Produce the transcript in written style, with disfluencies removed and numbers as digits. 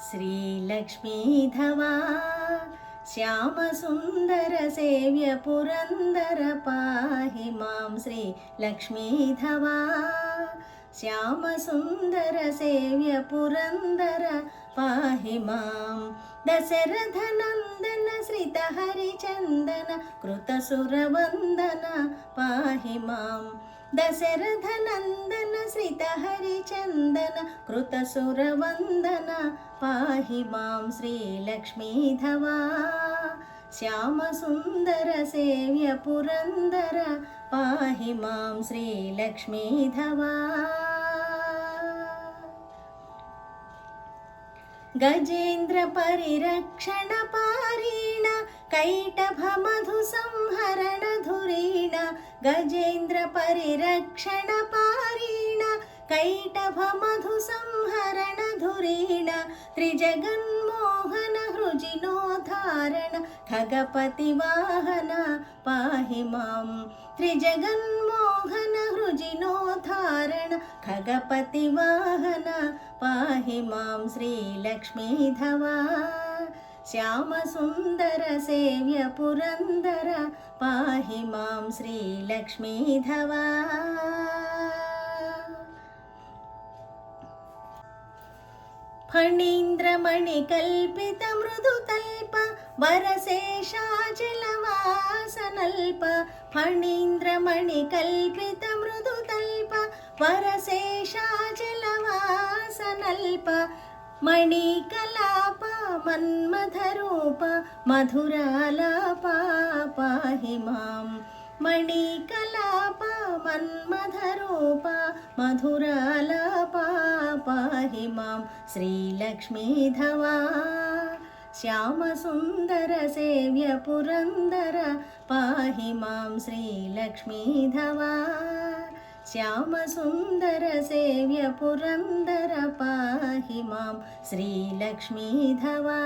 श्रीलक्ष्मीधवा श्यामसुन्दरसेव्य पुरन्दर पाहि मां श्रीलक्ष्मीधवा श्यामसुन्दरसेव्य पुरन्दर पाहि मां दशरथनन्दन श्रितहरिचन्दन कृतसुरवन्दन पाहि मां दशरथनन्दन श्रितहरिचन्दन कृतसुरवन्दन पाहि मां श्रीलक्ष्मीधवा श्यामसुन्दरसेव्य पुरन्दर पाहि मां श्रीलक्ष्मीधवा गजेन्द्रपरिरक्षणपारीण कैटभमधुसंहरणधुरीण गजेन्द्रपरिरक्षणपारीण कैटभमधुसंहरणधुरीण त्रिजगन्मोहन हृजिनोद्धारण खगपतिवाहन पाहि मां त्रिजगन्मोहन हृजिनोद्धारण खगपतिवाहन पाहि मां श्रीलक्ष्मीधवा श्यामसुन्दरसेव्य पुरन्दर पाहि मां श्रीलक्ष्मीधवा फणीन्द्रमणिकल्पित मृदुतल्प वरशेषाचलवासनल्प फणीन्द्रमणिकल्पित मृदुतल्प वरशेषाचलवासनल्प मणिकलाप मन्मथरूप मधुरालाप पाहि मां मणिकलाप मन्मथरूप मधुरालाप पाहि मां श्रीलक्ष्मीधवा श्यामसुन्दरसेव्य पुरन्दर पाहि मां श्रीलक्ष्मीधवा श्यामसुन्दरसेव्य पुरन्दर पाहि मां श्रीलक्ष्मीधवा।